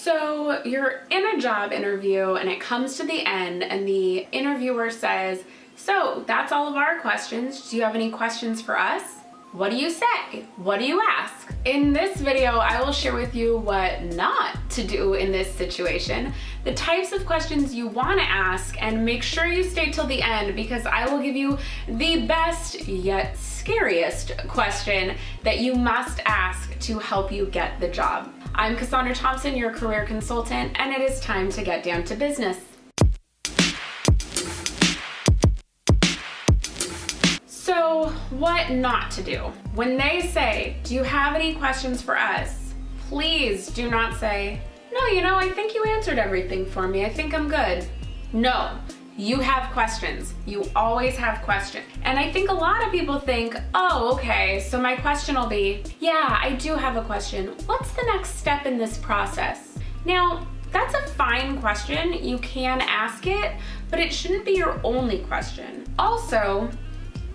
So you're in a job interview and it comes to the end and the interviewer says, so that's all of our questions. Do you have any questions for us? What do you say? What do you ask? In this video, I will share with you what not to do in this situation, the types of questions you want to ask, and make sure you stay till the end because I will give you the best yet scariest question that you must ask to help you get the job. I'm Thompson, your career consultant, and it is time to get down to business. So, what not to do? When they say, do you have any questions for us? Please do not say, no, I think you answered everything for me. I think I'm good. No, you have questions. You always have questions. And I think a lot of people think, oh, okay, so my question will be, yeah, I do have a question. What's the next step in this process? Now, that's a fine question. You can ask it, but it shouldn't be your only question. Also,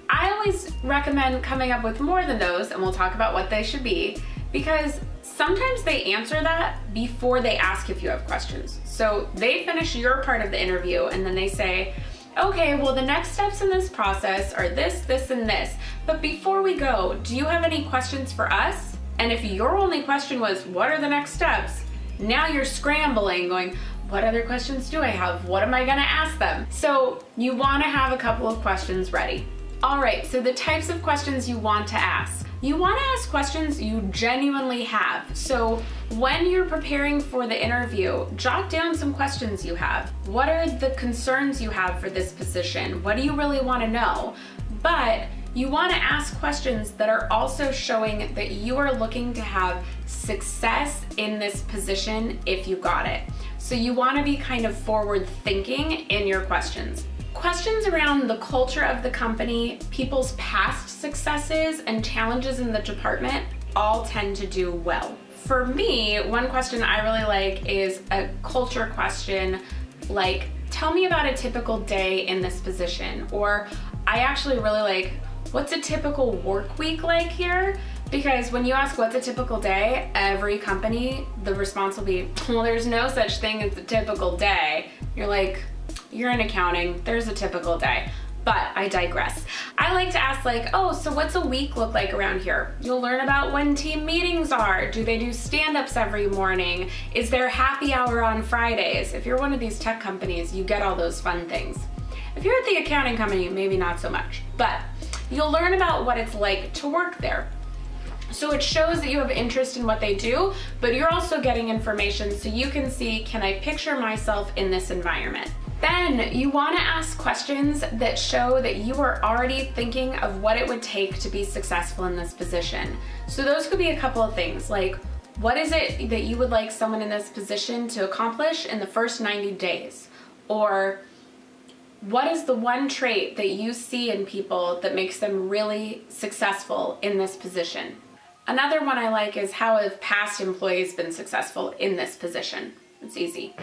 I always recommend coming up with more than those, and we'll talk about what they should be, because sometimes they answer that before they ask if you have questions. So they finish your part of the interview and then they say, okay, well, the next steps in this process are this, this, and this. But before we go, do you have any questions for us? And if your only question was, what are the next steps? Now you're scrambling, going, what other questions do I have? What am I gonna ask them? So you wanna have a couple of questions ready. All right, so the types of questions you want to ask. You want to ask questions you genuinely have. So when you're preparing for the interview, jot down some questions you have. What are the concerns you have for this position? What do you really want to know? But you want to ask questions that are also showing that you are looking to have success in this position if you got it. So you want to be kind of forward thinking in your questions. Questions around the culture of the company, people's past successes, and challenges in the department all tend to do well. For me, one question I really like is a culture question, like, tell me about a typical day in this position. Or I actually really like, what's a typical work week like here? Because when you ask what's a typical day, every company, the response will be, well, there's no such thing as a typical day. You're like, you're in accounting, there's a typical day. But I digress. I like to ask like, oh, so what's a week look like around here? You'll learn about when team meetings are. Do they do stand-ups every morning? Is there happy hour on Fridays? If you're one of these tech companies, you get all those fun things. If you're at the accounting company, maybe not so much. But you'll learn about what it's like to work there. So it shows that you have interest in what they do, but you're also getting information so you can see, can I picture myself in this environment? Then you want to ask questions that show that you are already thinking of what it would take to be successful in this position. So those could be a couple of things, like what is it that you would like someone in this position to accomplish in the first 90 days? Or what is the one trait that you see in people that makes them really successful in this position? Another one I like is, how have past employees been successful in this position? It's easy.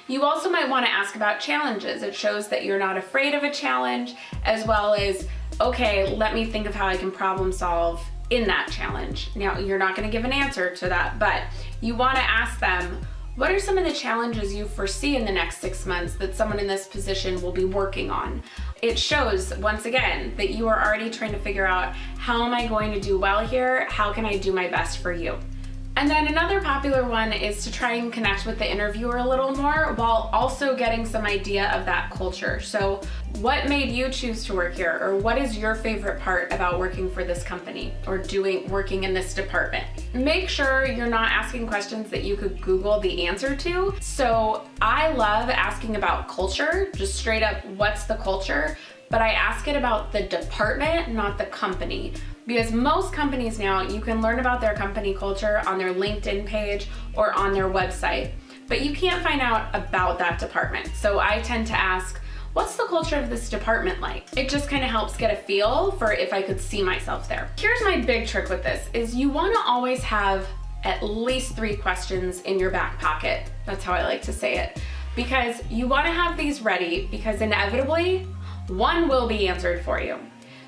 You also might want to ask about challenges. It shows that you're not afraid of a challenge, as well as, okay, let me think of how I can problem solve in that challenge. Now, you're not going to give an answer to that, but you want to ask them, what are some of the challenges you foresee in the next 6 months that someone in this position will be working on? It shows, once again, that you are already trying to figure out, how am I going to do well here? How can I do my best for you? And then another popular one is to try and connect with the interviewer a little more while also getting some idea of that culture. So what made you choose to work here? Or what is your favorite part about working for this company or working in this department? Make sure you're not asking questions that you could Google the answer to. So I love asking about culture, just straight up, what's the culture? But I ask it about the department, not the company. Because most companies now, you can learn about their company culture on their LinkedIn page or on their website, but you can't find out about that department. So I tend to ask, what's the culture of this department like? It just kind of helps get a feel for if I could see myself there. Here's my big trick with this, is you want to always have at least 3 questions in your back pocket. That's how I like to say it. Because you want to have these ready, because inevitably, one will be answered for you.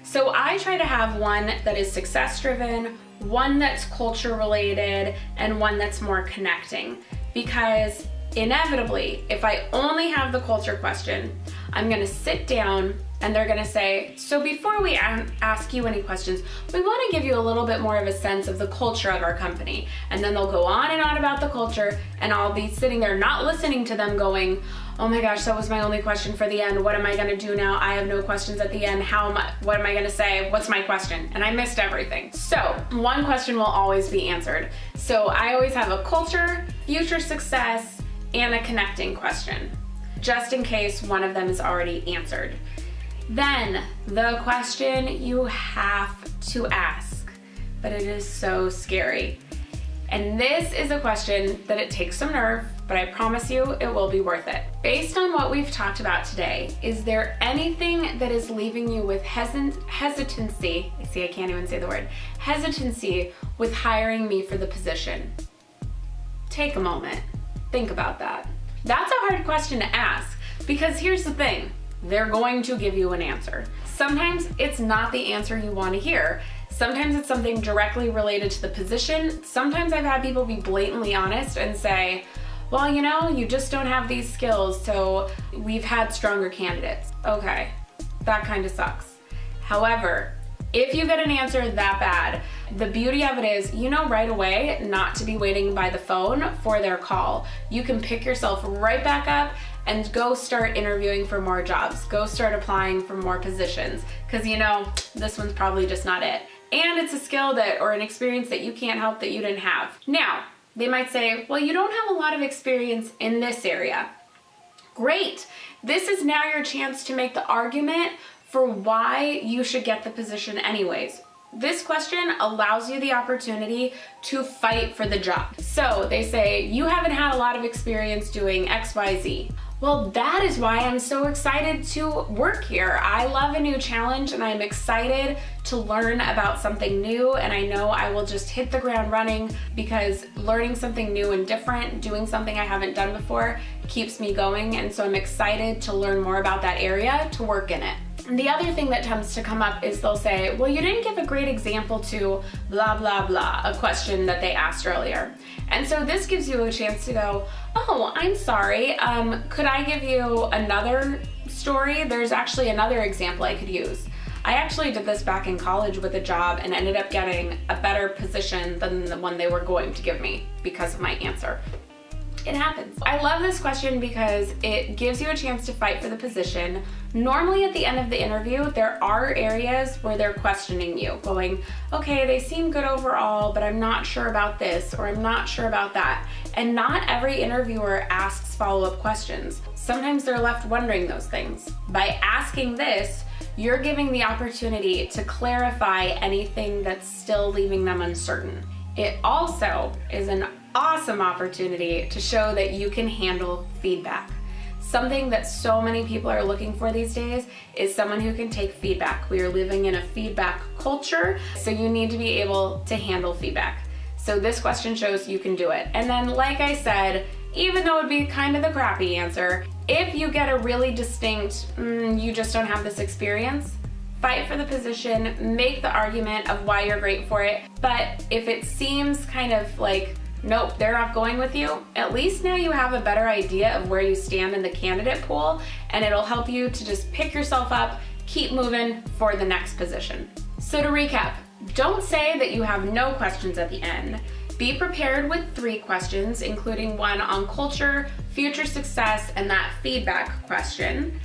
So I try to have one that is success driven, one that's culture related, and one that's more connecting. because inevitably, if I only have the culture question, I'm gonna sit down and they're gonna say, so before we ask you any questions, we wanna give you a little bit more of a sense of the culture of our company. And then they'll go on and on about the culture, and I'll be sitting there not listening to them going, oh my gosh, that was my only question for the end. What am I gonna do now? I have no questions at the end. What am I gonna say? What's my question? And I missed everything. So one question will always be answered. So I always have a culture, future success, and a connecting question, just in case one of them is already answered. Then the question you have to ask, but it is so scary. And this is a question that it takes some nerve, but I promise you it will be worth it. Based on what we've talked about today, is there anything that is leaving you with hesitancy, see, I can't even say the word, hesitancy with hiring me for the position? Take a moment, think about that. That's a hard question to ask, because here's the thing, they're going to give you an answer. Sometimes it's not the answer you want to hear. Sometimes it's something directly related to the position. Sometimes I've had people be blatantly honest and say, well, you know, you just don't have these skills, so we've had stronger candidates. Okay, that kind of sucks. However, if you get an answer that bad, the beauty of it is, you know right away not to be waiting by the phone for their call. You can pick yourself right back up and go start interviewing for more jobs. Go start applying for more positions, because you know, this one's probably just not it. And it's a skill that, or an experience that you can't help that you didn't have. Now, they might say, well, you don't have a lot of experience in this area. Great, this is now your chance to make the argument for why you should get the position anyways. This question allows you the opportunity to fight for the job. So they say, you haven't had a lot of experience doing XYZ. Well, that is why I'm so excited to work here. I love a new challenge and I'm excited to learn about something new, and I know I will just hit the ground running because learning something new and different, doing something I haven't done before, keeps me going, and so I'm excited to learn more about that area to work in it. And the other thing that tends to come up is they'll say, well, you didn't give a great example to blah, blah, blah, a question that they asked earlier. And so this gives you a chance to go, oh, I'm sorry, could I give you another story? There's actually another example I could use. I actually did this back in college with a job and ended up getting a better position than the one they were going to give me because of my answer. It happens. I love this question because it gives you a chance to fight for the position. Normally at the end of the interview, there are areas where they're questioning you, going, okay, they seem good overall, but I'm not sure about this, or I'm not sure about that. And not every interviewer asks follow-up questions. Sometimes they're left wondering those things. By asking this, you're giving the opportunity to clarify anything that's still leaving them uncertain. It also is an awesome opportunity to show that you can handle feedback. Something that so many people are looking for these days is someone who can take feedback. We are living in a feedback culture, so you need to be able to handle feedback. So this question shows you can do it. And then, like I said, even though it would be kind of the crappy answer, if you get a really distinct, you just don't have this experience, fight for the position, make the argument of why you're great for it. But if it seems kind of like, nope, they're not going with you, at least now you have a better idea of where you stand in the candidate pool, and it'll help you to just pick yourself up, keep moving for the next position. So to recap, don't say that you have no questions at the end. Be prepared with 3 questions, including one on culture, future success, and that feedback question.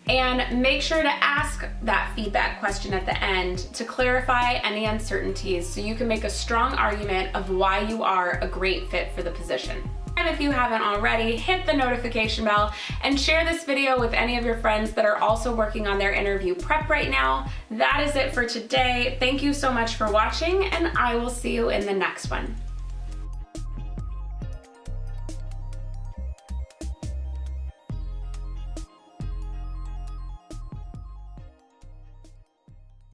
And make sure to ask that feedback question at the end to clarify any uncertainties so you can make a strong argument of why you are a great fit for the position. And if you haven't already, hit the notification bell and share this video with any of your friends that are also working on their interview prep right now. That is it for today. Thank you so much for watching, and I will see you in the next one.